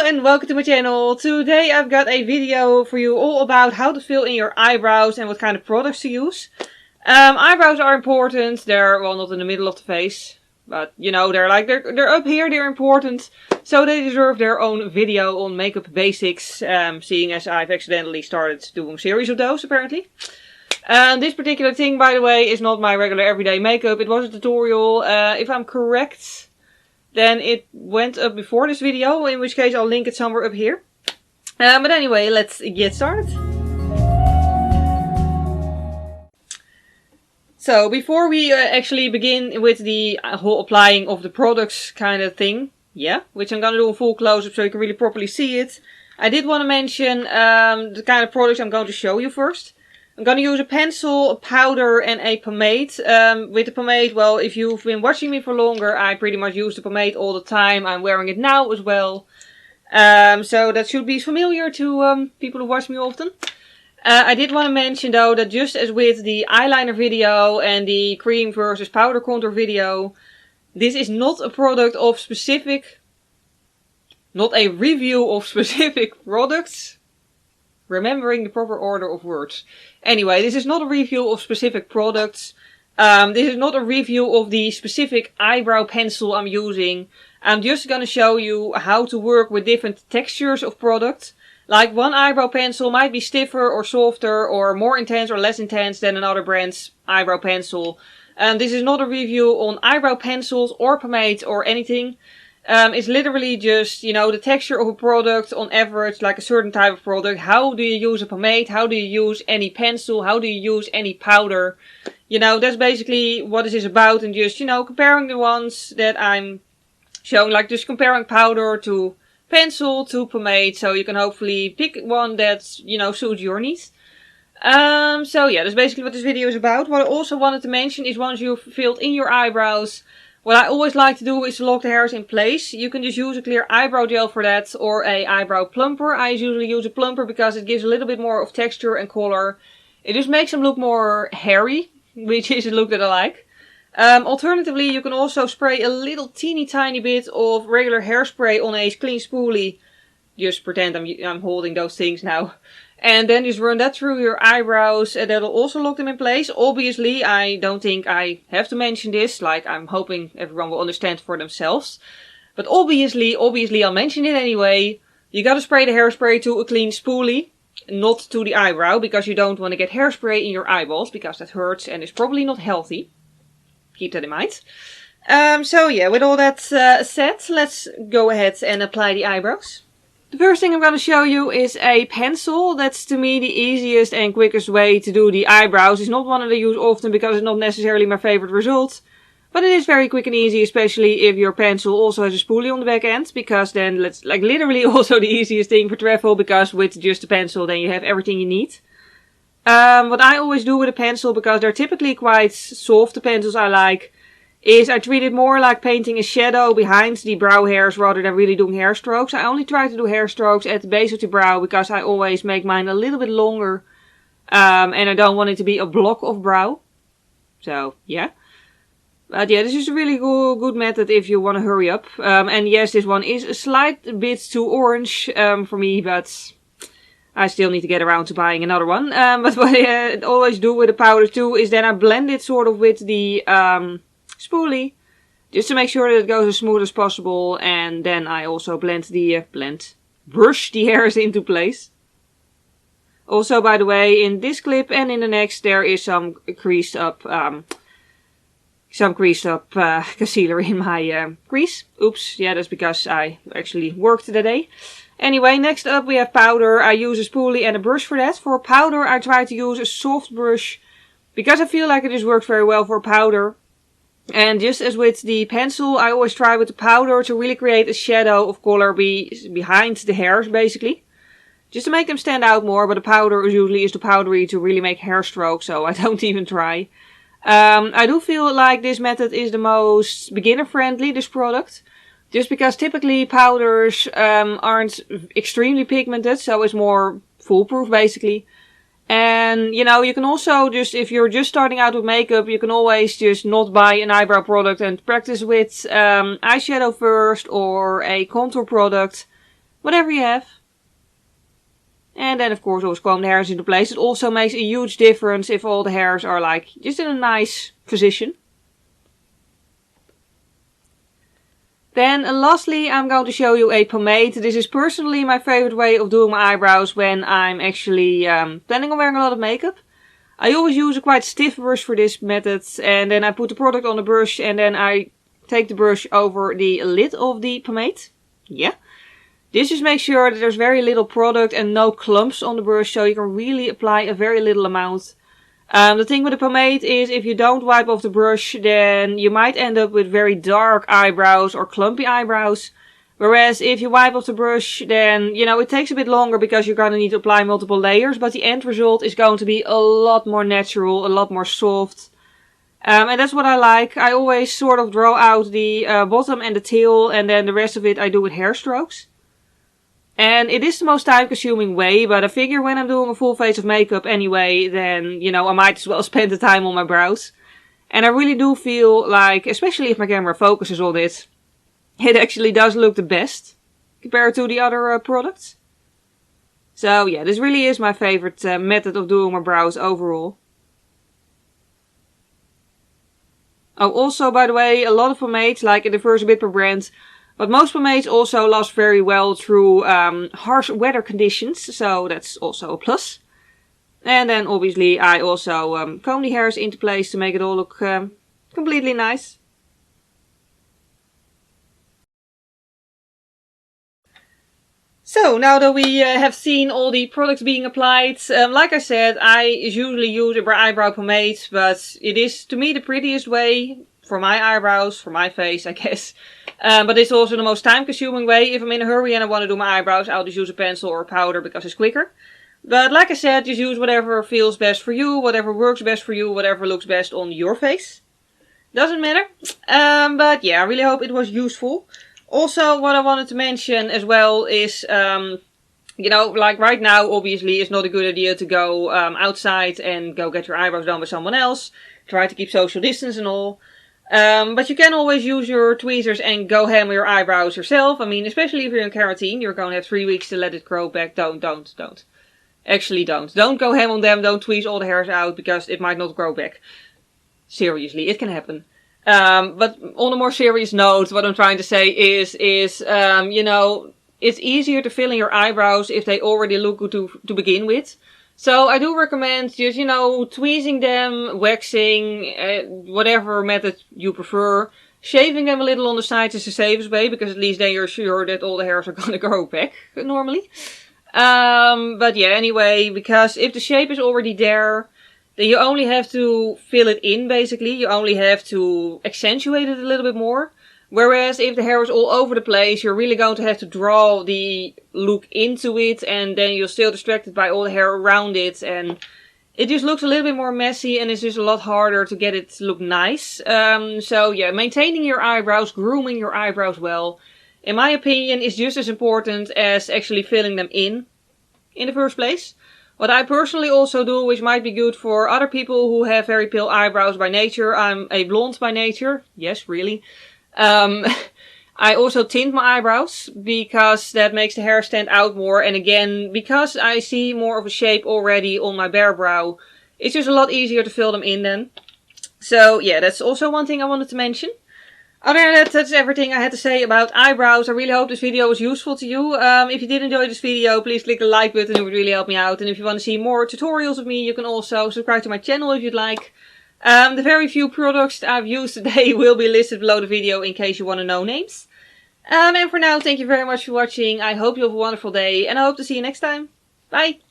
and welcome to my channel. Today I've got a video for you all about how to fill in your eyebrows and what kind of products to use. Eyebrows are important. They're, well, not in the middle of the face, but you know, they're up here, they're important. So they deserve their own video on makeup basics, seeing as I've accidentally started doing a series of those apparently. This particular thing, by the way, is not my regular everyday makeup. It was a tutorial. If I'm correct, then it went up before this video, in which case I'll link it somewhere up here. But anyway, let's get started. So before we actually begin with the whole applying of the products kind of thing, which I'm gonna do a full close-up so you can really properly see it, I did want to mention the kind of products I'm going to show you first. I'm going to use a pencil, a powder and a pomade. With the pomade, well, if you've been watching me for longer, I pretty much use the pomade all the time. I'm wearing it now as well. So that should be familiar to people who watch me often. I did want to mention though that just as with the eyeliner video and the cream versus powder contour video, this is not a product of specific, not a review of specific products. Remembering the proper order of words. Anyway, this is not a review of specific products. This is not a review of the specific eyebrow pencil I'm using. I'm just gonna show you how to work with different textures of product. Like one eyebrow pencil might be stiffer or softer or more intense or less intense than another brand's eyebrow pencil. This is not a review on eyebrow pencils or pomades or anything. It's literally just, you know, the texture of a product on average, like a certain type of product. How do you use a pomade? How do you use any pencil? How do you use any powder? You know, that's basically what this is about. And just, you know, comparing the ones that I'm showing, like just comparing powder to pencil to pomade. So you can hopefully pick one that's, you know, suits your needs. So yeah, that's basically what this video is about. What I also wanted to mention is once you've filled in your eyebrows, what I always like to do is to lock the hairs in place. You can just use a clear eyebrow gel for that or a eyebrow plumper. I usually use a plumper because it gives a little bit more of texture and color. It just makes them look more hairy, which is a look that I like. Alternatively, you can also spray a little teeny tiny bit of regular hairspray on a clean spoolie. Just pretend I'm holding those things now. And then just run that through your eyebrows and that'll also lock them in place. Obviously, I don't think I have to mention this, like I'm hoping everyone will understand for themselves. But obviously I'll mention it anyway. You gotta spray the hairspray to a clean spoolie, not to the eyebrow, because you don't want to get hairspray in your eyeballs, because that hurts and is probably not healthy. Keep that in mind. So yeah, with all that said, let's go ahead and apply the eyebrows. The first thing I'm going to show you is a pencil. That's to me the easiest and quickest way to do the eyebrows. It's not one that I use often because it's not necessarily my favorite result. But it is very quick and easy, especially if your pencil also has a spoolie on the back end. Because then it's like literally also the easiest thing for travel, because with just a pencil then you have everything you need. What I always do with a pencil, because they're typically quite soft, the pencils I like, is I treat it more like painting a shadow behind the brow hairs rather than really doing hair strokes. I only try to do hair strokes at the base of the brow because I always make mine a little bit longer. And I don't want it to be a block of brow. So, yeah. But yeah, this is a really good method if you want to hurry up. And yes, this one is a slight bit too orange for me, but I still need to get around to buying another one. But what I always do with the powder too is then I blend it sort of with the spoolie, just to make sure that it goes as smooth as possible, and then I also brush the hairs into place. Also, by the way, in this clip and in the next there is some creased up concealer in my crease. Oops, yeah, that's because I actually worked today. Anyway, next up we have powder. I use a spoolie and a brush for that. For powder I try to use a soft brush, because I feel like it just works very well for powder. And just as with the pencil, I always try with the powder to really create a shadow of color behind the hairs, basically. Just to make them stand out more, but the powder usually is too powdery to really make hair strokes, so I don't even try. I do feel like this method is the most beginner friendly, this product. Just because typically powders aren't extremely pigmented, so it's more foolproof basically. And, you know, you can also just, if you're just starting out with makeup, you can always just not buy an eyebrow product and practice with eyeshadow first or a contour product. whatever you have. And then of course always comb the hairs into place. It also makes a huge difference if all the hairs are like just in a nice position. Then lastly I'm going to show you a pomade. This is personally my favorite way of doing my eyebrows when I'm actually planning on wearing a lot of makeup. I always use a quite stiff brush for this method, and then I put the product on the brush and then I take the brush over the lid of the pomade. Yeah. This just makes sure that there's very little product and no clumps on the brush, so you can really apply a very little amount. The thing with the pomade is if you don't wipe off the brush, then you might end up with very dark eyebrows or clumpy eyebrows. Whereas if you wipe off the brush, then, you know, it takes a bit longer because you're going to need to apply multiple layers. But the end result is going to be a lot more natural, a lot more soft. And that's what I like. I always sort of draw out the bottom and the tail, and then the rest of it I do with hair strokes. And it is the most time consuming way, but I figure when I'm doing a full face of makeup anyway, then, you know, I might as well spend the time on my brows. And I really do feel like, especially if my camera focuses on it, it actually does look the best compared to the other products. So yeah, this really is my favorite method of doing my brows overall. Oh, also by the way, a lot of pomades, like it differs a bit per brand, but most pomades also last very well through harsh weather conditions, so that's also a plus. And then obviously I also comb the hairs into place to make it all look completely nice. So now that we have seen all the products being applied, like I said, I usually use a eyebrow pomade, but it is to me the prettiest way for my eyebrows, for my face I guess. But it's also the most time consuming way. If I'm in a hurry and I want to do my eyebrows, I'll just use a pencil or a powder because it's quicker. But like I said, just use whatever feels best for you, whatever works best for you, whatever looks best on your face. Doesn't matter. But yeah, I really hope it was useful. Also, what I wanted to mention as well is, you know, like right now, obviously, it's not a good idea to go outside and go get your eyebrows done with someone else. Try to keep social distance and all. But you can always use your tweezers and go hammer your eyebrows yourself. I mean, especially if you're in quarantine, you're going to have 3 weeks to let it grow back. Don't. Actually, don't. Don't go ham on them. Don't tweeze all the hairs out because it might not grow back. Seriously, it can happen. But on a more serious note, what I'm trying to say is, you know, it's easier to fill in your eyebrows if they already look good to begin with. So I do recommend just, you know, tweezing them, waxing, whatever method you prefer. Shaving them a little on the sides is the safest way, because at least then you're sure that all the hairs are gonna grow back, normally. But yeah, anyway, because if the shape is already there, then you only have to fill it in, basically. You only have to accentuate it a little bit more. Whereas if the hair is all over the place, you're really going to have to draw the look into it, and then you're still distracted by all the hair around it, and it just looks a little bit more messy, and it's just a lot harder to get it to look nice. So yeah, maintaining your eyebrows, grooming your eyebrows well, in my opinion, is just as important as actually filling them in the first place. What I personally also do, which might be good for other people who have very pale eyebrows by nature. I'm a blonde by nature. Yes, really. I also tint my eyebrows because that makes the hair stand out more. And again, because I see more of a shape already on my bare brow, it's just a lot easier to fill them in then. So yeah, that's also one thing I wanted to mention. Other than that, that's everything I had to say about eyebrows. I really hope this video was useful to you. If you did enjoy this video, please click the like button. It would really help me out. And if you want to see more tutorials of me, you can also subscribe to my channel if you'd like. The very few products I've used today will be listed below the video in case you want to know names. And for now, thank you very much for watching. I hope you have a wonderful day and I hope to see you next time. Bye!